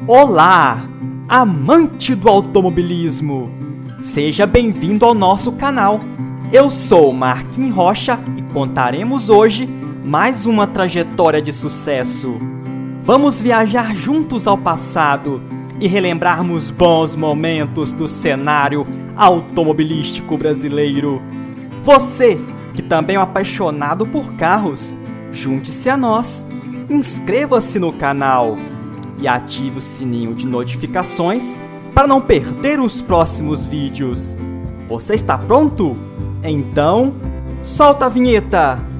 Olá, amante do automobilismo! Seja bem-vindo ao nosso canal. Eu sou Marquinhos Rocha e contaremos hoje mais uma trajetória de sucesso. Vamos viajar juntos ao passado e relembrarmos bons momentos do cenário automobilístico brasileiro. Você, que também é um apaixonado por carros, junte-se a nós, inscreva-se no canal e ative o sininho de notificações para não perder os próximos vídeos. Você está pronto? Então, solta a vinheta!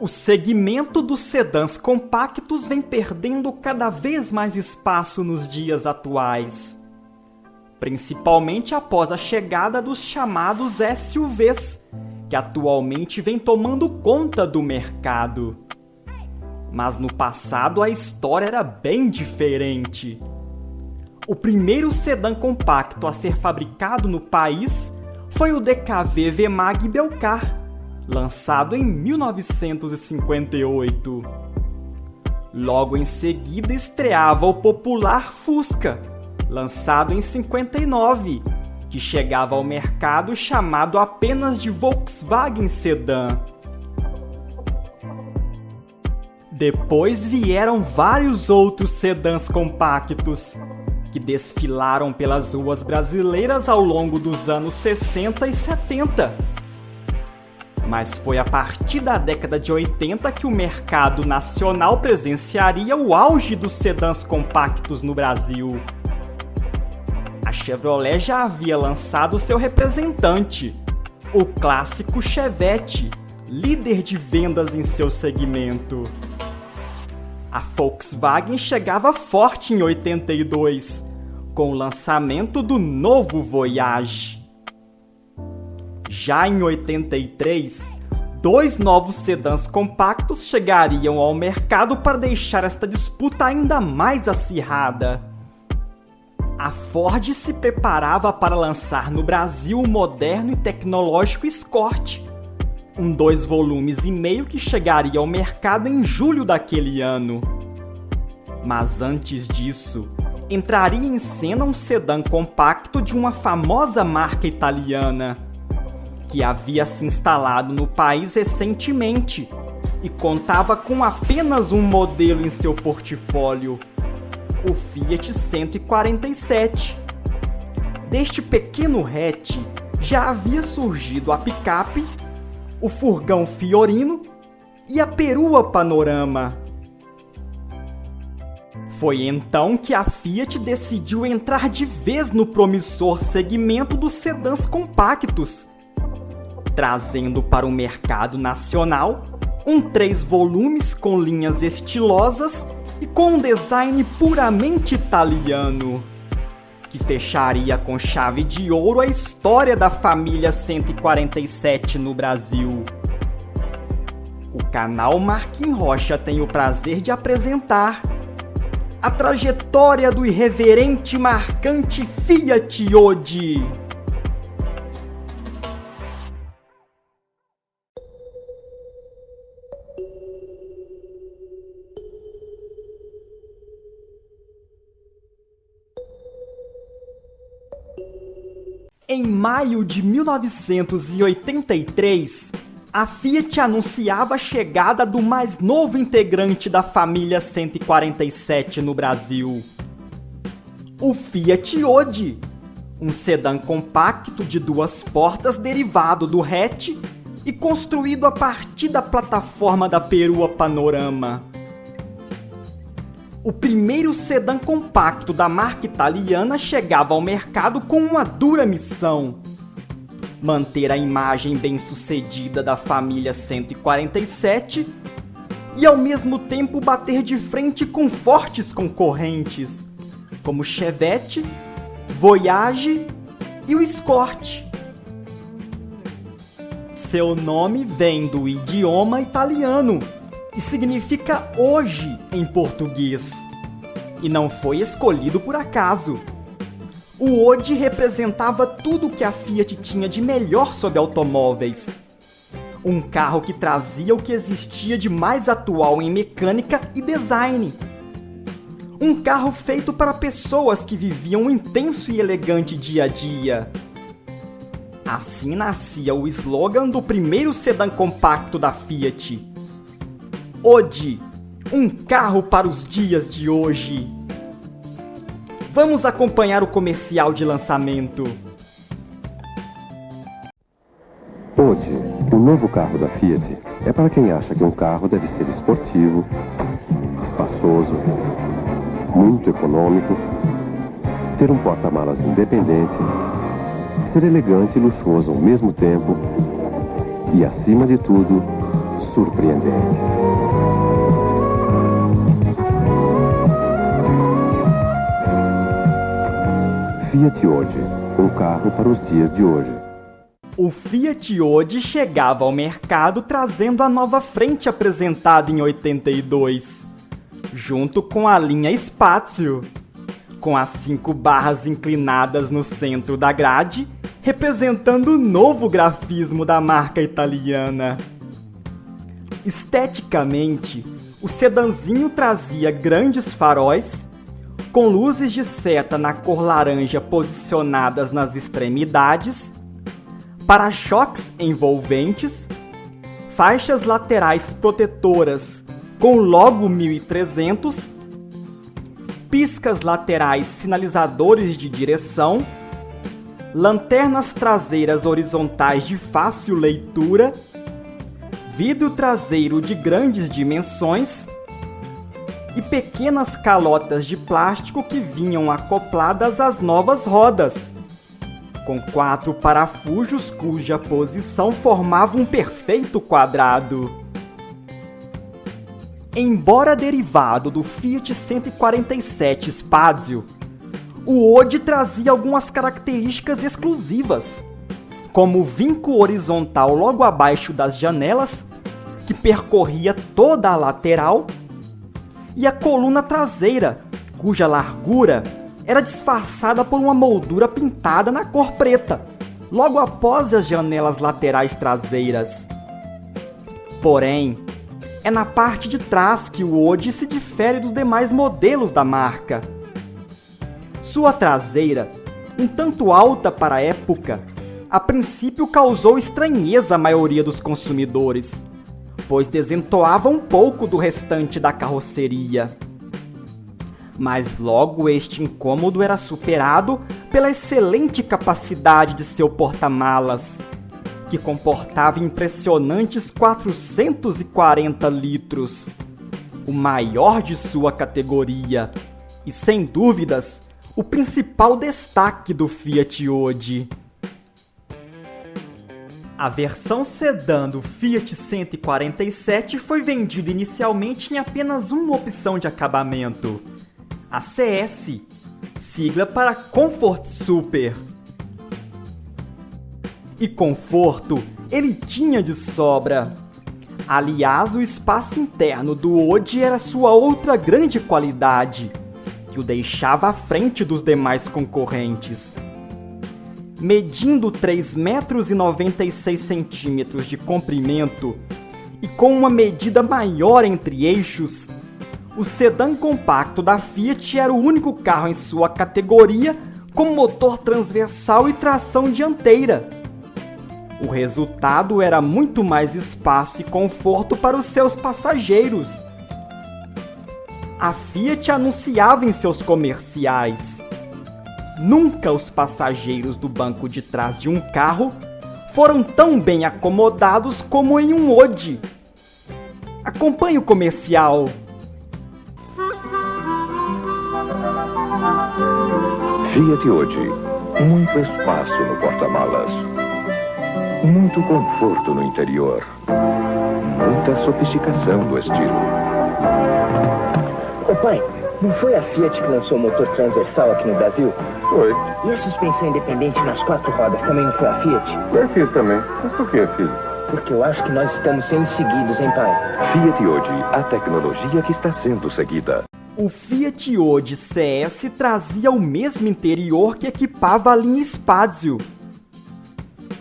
O segmento dos sedãs compactos vem perdendo cada vez mais espaço nos dias atuais, principalmente após a chegada dos chamados SUVs, que atualmente vem tomando conta do mercado. Mas no passado a história era bem diferente. O primeiro sedã compacto a ser fabricado no país foi o DKV V-Mag Belcar, lançado em 1958. Logo em seguida estreava o popular Fusca, lançado em 59, que chegava ao mercado chamado apenas de Volkswagen Sedã. Depois vieram vários outros sedãs compactos, que desfilaram pelas ruas brasileiras ao longo dos anos 60 e 70. Mas foi a partir da década de 80 que o mercado nacional presenciaria o auge dos sedãs compactos no Brasil. A Chevrolet já havia lançado seu representante, o clássico Chevette, líder de vendas em seu segmento. A Volkswagen chegava forte em 82, com o lançamento do novo Voyage. Já em 83, dois novos sedãs compactos chegariam ao mercado para deixar esta disputa ainda mais acirrada. A Ford se preparava para lançar no Brasil o moderno e tecnológico Escort, um 2,5 volumes que chegaria ao mercado em julho daquele ano. Mas antes disso, entraria em cena um sedã compacto de uma famosa marca italiana, que havia se instalado no país recentemente e contava com apenas um modelo em seu portfólio, o Fiat 147. Deste pequeno hatch já havia surgido a picape, o furgão Fiorino e a perua Panorama. Foi então que a Fiat decidiu entrar de vez no promissor segmento dos sedãs compactos, trazendo para o mercado nacional um 3 volumes com linhas estilosas e com um design puramente italiano, que fecharia com chave de ouro a história da família 147 no Brasil. O canal Marquinhos Rocha tem o prazer de apresentar a trajetória do irreverente e marcante Fiat Odi. Em maio de 1983, a Fiat anunciava a chegada do mais novo integrante da família 147 no Brasil, o Fiat Odi, um sedã compacto de 2 portas derivado do hatch e construído a partir da plataforma da perua Panorama. O primeiro sedã compacto da marca italiana chegava ao mercado com uma dura missão: manter a imagem bem-sucedida da família 147 e, ao mesmo tempo, bater de frente com fortes concorrentes, como Chevette, Voyage e o Escort. Seu nome vem do idioma italiano e significa hoje em português. E não foi escolhido por acaso. O Odi representava tudo o que a Fiat tinha de melhor sobre automóveis. Um carro que trazia o que existia de mais atual em mecânica e design. Um carro feito para pessoas que viviam um intenso e elegante dia a dia. Assim nascia o slogan do primeiro sedã compacto da Fiat. Odi, um carro para os dias de hoje. Vamos acompanhar o comercial de lançamento. Odi, o novo carro da Fiat, é para quem acha que um carro deve ser esportivo, espaçoso, muito econômico, ter um porta-malas independente, ser elegante e luxuoso ao mesmo tempo e, acima de tudo, surpreendente. Fiat Odi, um carro para os dias de hoje. O Fiat Odi chegava ao mercado trazendo a nova frente apresentada em 82, junto com a linha Spazio, com as 5 barras inclinadas no centro da grade, representando o novo grafismo da marca italiana. Esteticamente, o sedanzinho trazia grandes faróis, com luzes de seta na cor laranja posicionadas nas extremidades, para-choques envolventes, faixas laterais protetoras com logo 1300, piscas laterais sinalizadores de direção, lanternas traseiras horizontais de fácil leitura, vidro traseiro de grandes dimensões e pequenas calotas de plástico que vinham acopladas às novas rodas, com 4 parafusos cuja posição formava um perfeito quadrado. Embora derivado do Fiat 147 Spazio, o Odi trazia algumas características exclusivas, como o vinco horizontal logo abaixo das janelas, que percorria toda a lateral, e a coluna traseira, cuja largura era disfarçada por uma moldura pintada na cor preta, logo após as janelas laterais traseiras. Porém, é na parte de trás que o Odi se difere dos demais modelos da marca. Sua traseira, um tanto alta para a época, a princípio causou estranheza à maioria dos consumidores, pois desentoava um pouco do restante da carroceria. Mas logo este incômodo era superado pela excelente capacidade de seu porta-malas, que comportava impressionantes 440 litros, o maior de sua categoria, e sem dúvidas, o principal destaque do Fiat Odi. A versão sedã do Fiat 147 foi vendida inicialmente em apenas uma opção de acabamento, a CS, sigla para Comfort Super. E conforto ele tinha de sobra. Aliás, o espaço interno do Odi era sua outra grande qualidade, que o deixava à frente dos demais concorrentes. Medindo 3,96 m de comprimento e com uma medida maior entre eixos, o sedã compacto da Fiat era o único carro em sua categoria com motor transversal e tração dianteira. O resultado era muito mais espaço e conforto para os seus passageiros. A Fiat anunciava em seus comerciais: nunca os passageiros do banco de trás de um carro foram tão bem acomodados como em um Odi. Acompanhe o comercial. Fiat Odi. Muito espaço no porta-malas. Muito conforto no interior. Muita sofisticação do estilo. Ô pai, não foi a Fiat que lançou o motor transversal aqui no Brasil? Foi. E a suspensão independente nas 4 rodas também não foi a Fiat? Foi a Fiat também. Mas por que, filho? Porque eu acho que nós estamos sendo seguidos, hein pai? Fiat Odi, a tecnologia que está sendo seguida. O Fiat Odi CS trazia o mesmo interior que equipava a linha Spazio.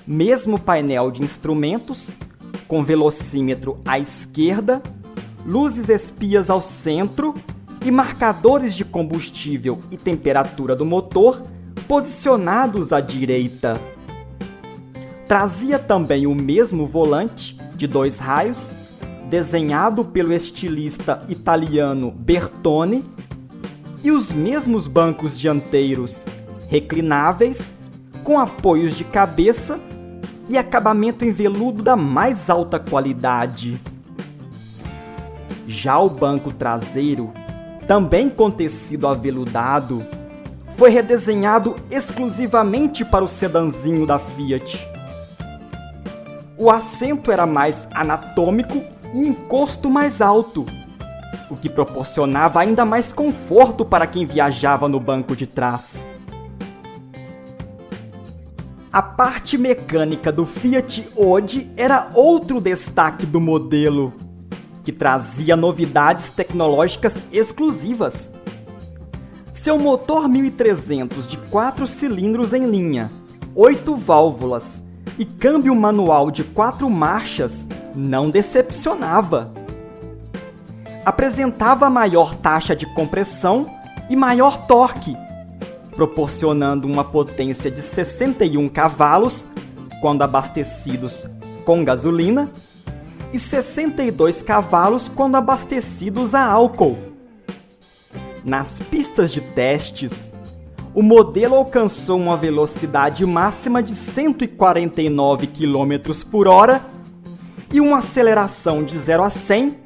Mesmo painel de instrumentos, com velocímetro à esquerda, luzes espias ao centro e marcadores de combustível e temperatura do motor posicionados à direita. Trazia também o mesmo volante de 2 raios, desenhado pelo estilista italiano Bertone, e os mesmos bancos dianteiros reclináveis, com apoios de cabeça e acabamento em veludo da mais alta qualidade. Já o banco traseiro, também com tecido aveludado, foi redesenhado exclusivamente para o sedanzinho da Fiat. O assento era mais anatômico e encosto mais alto, o que proporcionava ainda mais conforto para quem viajava no banco de trás. A parte mecânica do Fiat Odi era outro destaque do modelo, que trazia novidades tecnológicas exclusivas. Seu motor 1300 de 4 cilindros em linha, 8 válvulas e câmbio manual de 4 marchas não decepcionava. Apresentava maior taxa de compressão e maior torque, proporcionando uma potência de 61 cavalos quando abastecidos com gasolina e 62 cavalos quando abastecidos a álcool. Nas pistas de testes, o modelo alcançou uma velocidade máxima de 149 km por hora e uma aceleração de 0 a 100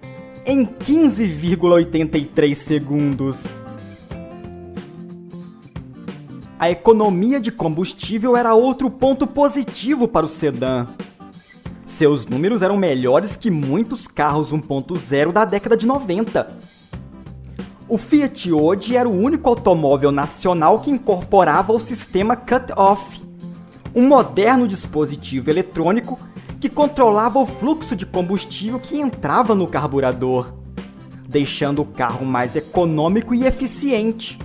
em 15,83 segundos. A economia de combustível era outro ponto positivo para o sedã. Seus números eram melhores que muitos carros 1.0 da década de 90. O Fiat Odi era o único automóvel nacional que incorporava o sistema cut-off, um moderno dispositivo eletrônico que controlava o fluxo de combustível que entrava no carburador, deixando o carro mais econômico e eficiente.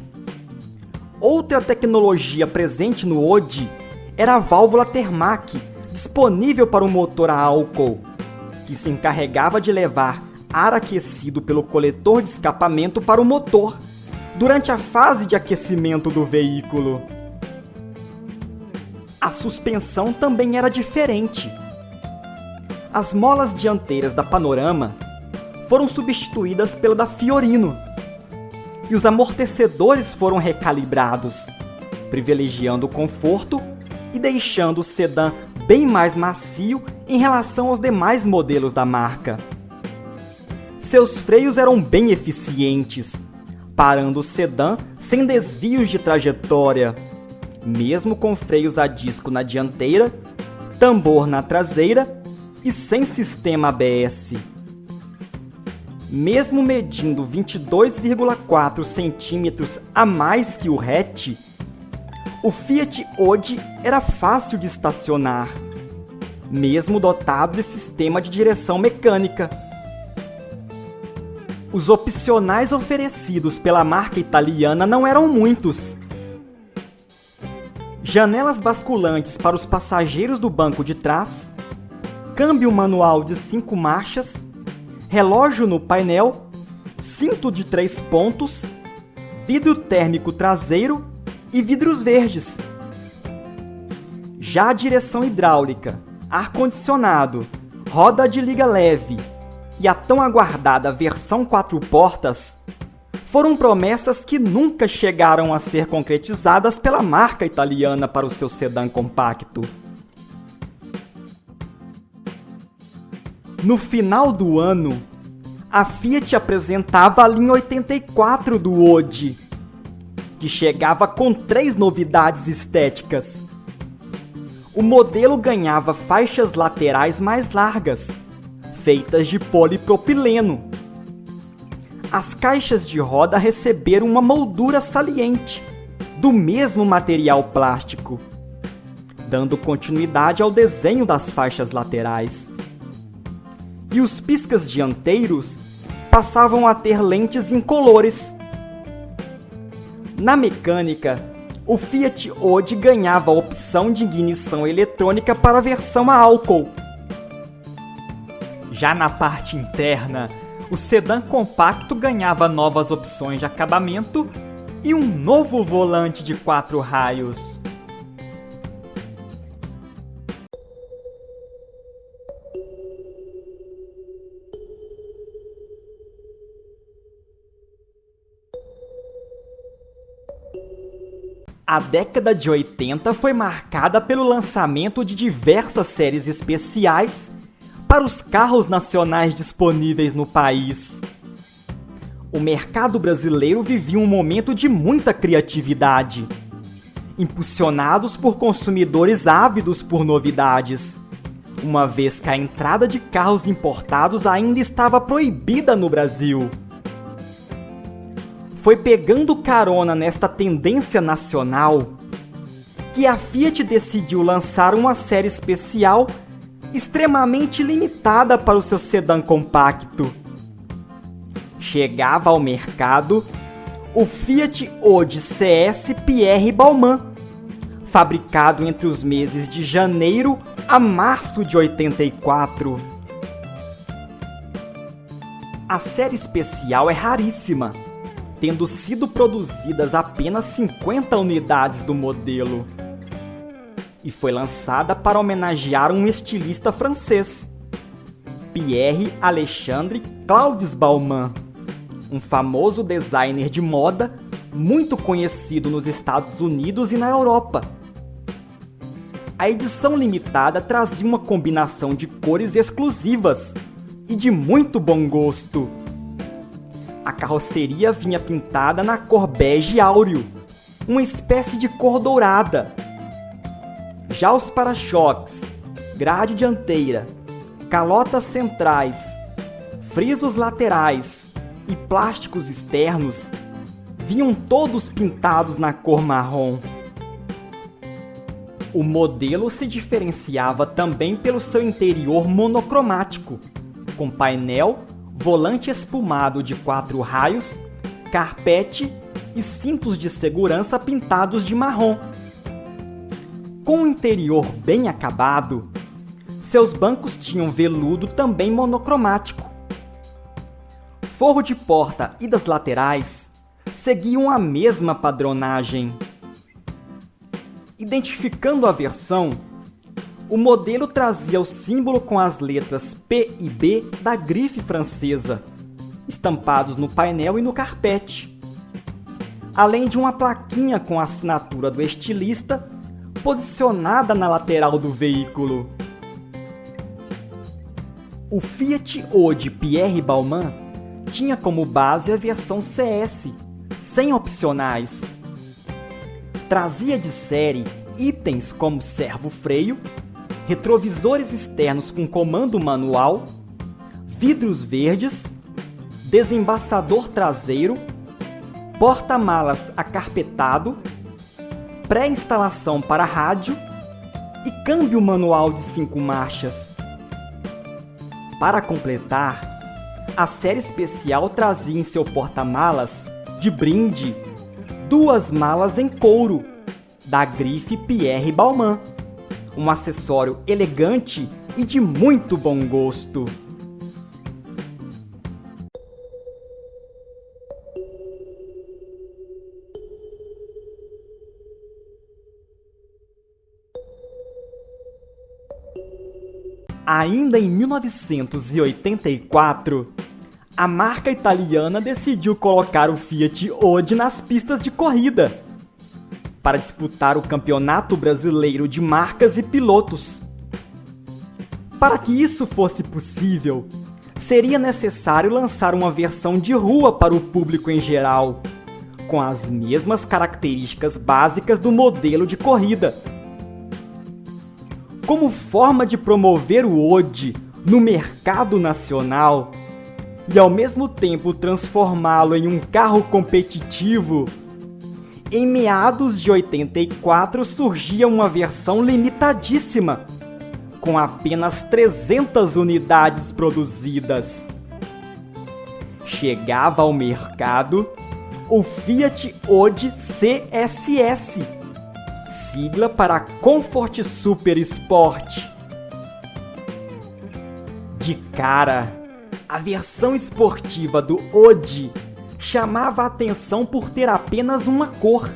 Outra tecnologia presente no Odi era a válvula Termac, disponível para o motor a álcool, que se encarregava de levar ar aquecido pelo coletor de escapamento para o motor, durante a fase de aquecimento do veículo. A suspensão também era diferente. As molas dianteiras da Panorama foram substituídas pela da Fiorino, e os amortecedores foram recalibrados, privilegiando o conforto e deixando o sedã bem mais macio em relação aos demais modelos da marca. Seus freios eram bem eficientes, parando o sedã sem desvios de trajetória, mesmo com freios a disco na dianteira, tambor na traseira e sem sistema ABS. Mesmo medindo 22,4 centímetros a mais que o hatch, o Fiat Odi era fácil de estacionar, mesmo dotado de sistema de direção mecânica. Os opcionais oferecidos pela marca italiana não eram muitos. Janelas basculantes para os passageiros do banco de trás, câmbio manual de 5 marchas, relógio no painel, cinto de 3 pontos, vidro térmico traseiro e vidros verdes. Já a direção hidráulica, ar-condicionado, roda de liga leve e a tão aguardada versão 4 portas foram promessas que nunca chegaram a ser concretizadas pela marca italiana para o seu sedã compacto. No final do ano, a Fiat apresentava a linha 84 do Odi, que chegava com 3 novidades estéticas. O modelo ganhava faixas laterais mais largas, feitas de polipropileno. As caixas de roda receberam uma moldura saliente, do mesmo material plástico, dando continuidade ao desenho das faixas laterais. E os piscas dianteiros passavam a ter lentes incolores, Na mecânica, o Fiat Odi ganhava a opção de ignição eletrônica para a versão a álcool. Já na parte interna, o sedã compacto ganhava novas opções de acabamento e um novo volante de 4 raios. A década de 80 foi marcada pelo lançamento de diversas séries especiais para os carros nacionais disponíveis no país. O mercado brasileiro vivia um momento de muita criatividade, impulsionados por consumidores ávidos por novidades, uma vez que a entrada de carros importados ainda estava proibida no Brasil. Foi pegando carona nesta tendência nacional que a Fiat decidiu lançar uma série especial extremamente limitada para o seu sedã compacto. Chegava ao mercado o Fiat Odi CS Pierre Balmain, fabricado entre os meses de janeiro a março de 84. A série especial é raríssima, tendo sido produzidas apenas 50 unidades do modelo, e foi lançada para homenagear um estilista francês, Pierre Alexandre Claude Balmain, um famoso designer de moda muito conhecido nos Estados Unidos e na Europa. A edição limitada trazia uma combinação de cores exclusivas e de muito bom gosto. A carroceria vinha pintada na cor bege áureo, uma espécie de cor dourada. Já os para-choques, grade dianteira, calotas centrais, frisos laterais e plásticos externos vinham todos pintados na cor marrom. O modelo se diferenciava também pelo seu interior monocromático, com painel, volante espumado de 4 raios, carpete e cintos de segurança pintados de marrom. Com o interior bem acabado, seus bancos tinham veludo também monocromático. Forro de porta e das laterais seguiam a mesma padronagem. Identificando a versão, o modelo trazia o símbolo com as letras P e B da grife francesa, estampados no painel e no carpete, além de uma plaquinha com a assinatura do estilista posicionada na lateral do veículo. O Fiat Odi Pierre Balmain tinha como base a versão CS, sem opcionais. Trazia de série itens como servo-freio, retrovisores externos com comando manual, vidros verdes, desembaçador traseiro, porta-malas acarpetado, pré-instalação para rádio e câmbio manual de 5 marchas. Para completar, a série especial trazia em seu porta-malas, de brinde, 2 malas em couro, da grife Pierre Balmain, um acessório elegante e de muito bom gosto. Ainda em 1984, a marca italiana decidiu colocar o Fiat Odi nas pistas de corrida, para disputar o Campeonato Brasileiro de Marcas e Pilotos. Para que isso fosse possível, seria necessário lançar uma versão de rua para o público em geral, com as mesmas características básicas do modelo de corrida. Como forma de promover o Odi no mercado nacional e ao mesmo tempo transformá-lo em um carro competitivo, em meados de 84 surgia uma versão limitadíssima, com apenas 300 unidades produzidas. Chegava ao mercado o Fiat Odi CSS, sigla para Comfort Super Sport. De cara, a versão esportiva do Odi chamava a atenção por ter apenas uma cor,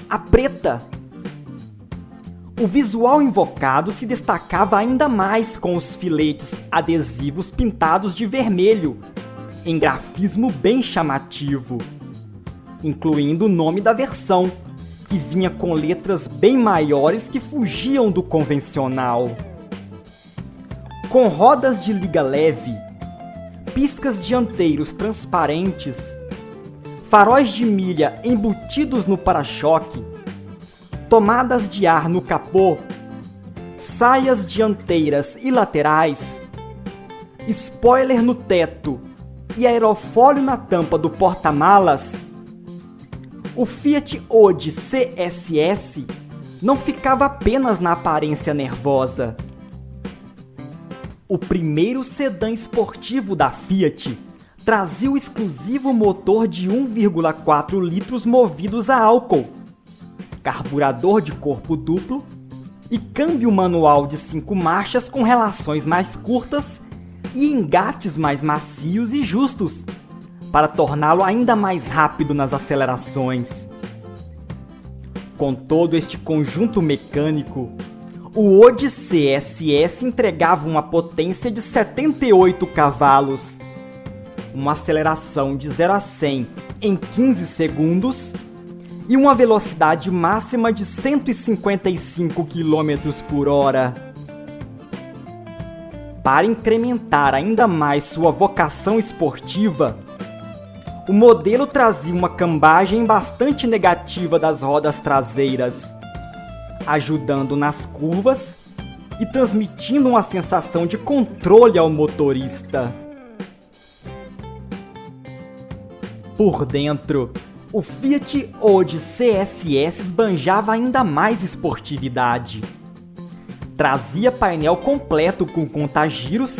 a preta. O visual invocado se destacava ainda mais com os filetes adesivos pintados de vermelho, em grafismo bem chamativo, incluindo o nome da versão, que vinha com letras bem maiores que fugiam do convencional. Com rodas de liga leve, piscas dianteiros transparentes, faróis de milha embutidos no para-choque, tomadas de ar no capô, saias dianteiras e laterais, spoiler no teto e aerofólio na tampa do porta-malas, o Fiat Odi CSS não ficava apenas na aparência nervosa. O primeiro sedã esportivo da Fiat trazia o exclusivo motor de 1,4 litros movidos a álcool, carburador de corpo duplo e câmbio manual de 5 marchas com relações mais curtas e engates mais macios e justos, para torná-lo ainda mais rápido nas acelerações. Com todo este conjunto mecânico, o Odi CSS entregava uma potência de 78 cavalos, uma aceleração de 0 a 100 em 15 segundos e uma velocidade máxima de 155 km por hora. Para incrementar ainda mais sua vocação esportiva, o modelo trazia uma cambagem bastante negativa das rodas traseiras, ajudando nas curvas e transmitindo uma sensação de controle ao motorista. Por dentro, o Fiat Odi CSS esbanjava ainda mais esportividade. Trazia painel completo com contagiros,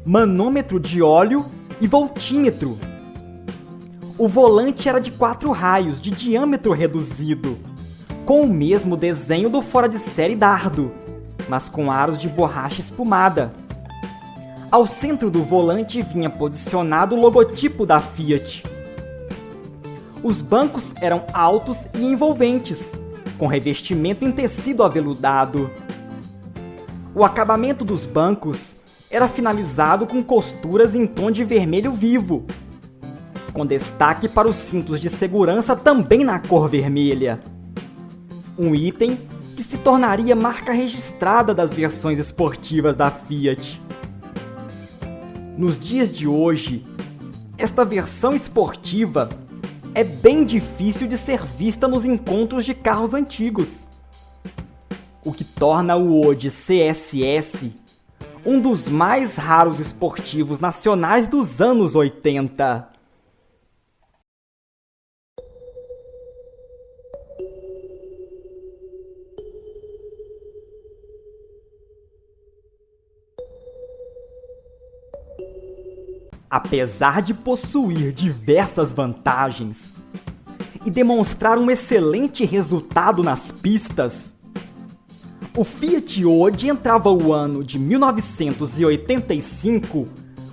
manômetro de óleo e voltímetro. O volante era de 4 raios de diâmetro reduzido, com o mesmo desenho do fora de série Dardo, mas com aros de borracha espumada. Ao centro do volante vinha posicionado o logotipo da Fiat. Os bancos eram altos e envolventes, com revestimento em tecido aveludado. O acabamento dos bancos era finalizado com costuras em tom de vermelho vivo, com destaque para os cintos de segurança também na cor vermelha. Um item que se tornaria marca registrada das versões esportivas da Fiat. Nos dias de hoje, esta versão esportiva é bem difícil de ser vista nos encontros de carros antigos, o que torna o Odi CSS um dos mais raros esportivos nacionais dos anos 80. Apesar de possuir diversas vantagens e demonstrar um excelente resultado nas pistas, o Fiat Odi entrava o ano de 1985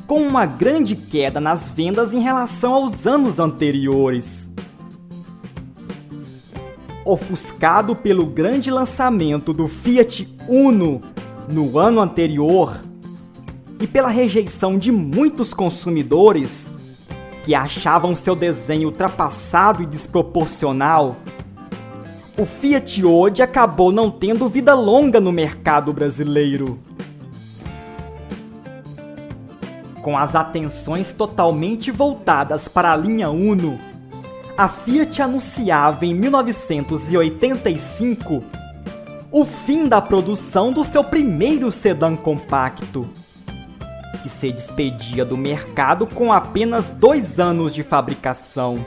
com uma grande queda nas vendas em relação aos anos anteriores. Ofuscado pelo grande lançamento do Fiat Uno no ano anterior, e pela rejeição de muitos consumidores que achavam seu desenho ultrapassado e desproporcional, o Fiat Odi acabou não tendo vida longa no mercado brasileiro. Com as atenções totalmente voltadas para a linha Uno, a Fiat anunciava em 1985 o fim da produção do seu primeiro sedã compacto, que se despedia do mercado com apenas 2 anos de fabricação.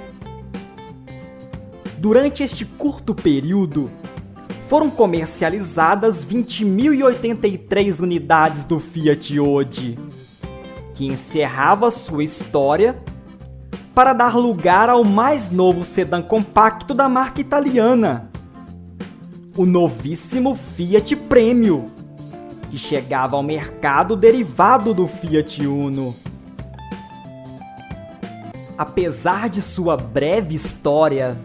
Durante este curto período, foram comercializadas 20.083 unidades do Fiat Odi, que encerrava sua história para dar lugar ao mais novo sedã compacto da marca italiana, o novíssimo Fiat Premio, que chegava ao mercado derivado do Fiat Uno. Apesar de sua breve história,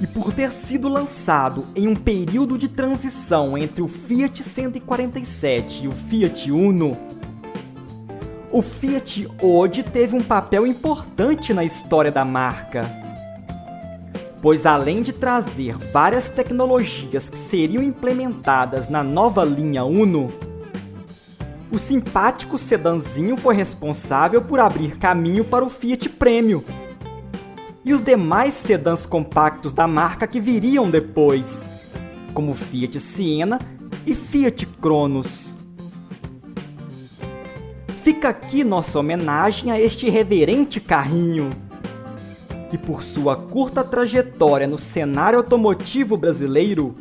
e por ter sido lançado em um período de transição entre o Fiat 147 e o Fiat Uno, o Fiat Odi teve um papel importante na história da marca, pois além de trazer várias tecnologias que seriam implementadas na nova linha Uno, o simpático sedãzinho foi responsável por abrir caminho para o Fiat Premio e os demais sedãs compactos da marca que viriam depois, como Fiat Siena e Fiat Cronos. Fica aqui nossa homenagem a este reverente carrinho, que por sua curta trajetória no cenário automotivo brasileiro,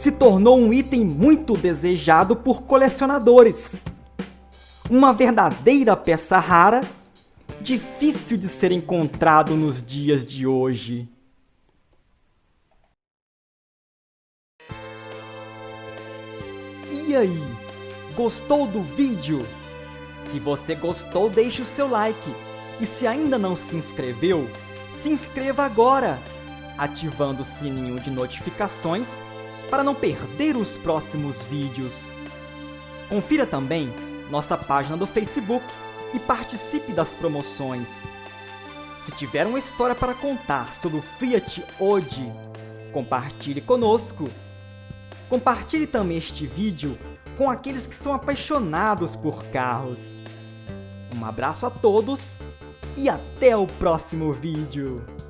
se tornou um item muito desejado por colecionadores. Uma verdadeira peça rara, difícil de ser encontrado nos dias de hoje. E aí, gostou do vídeo? Se você gostou, deixe o seu like. E se ainda não se inscreveu, se inscreva agora, ativando o sininho de notificações para não perder os próximos vídeos. Confira também nossa página do Facebook e participe das promoções. Se tiver uma história para contar sobre o Fiat Odi, compartilhe conosco. Compartilhe também este vídeo com aqueles que são apaixonados por carros. Um abraço a todos e até o próximo vídeo!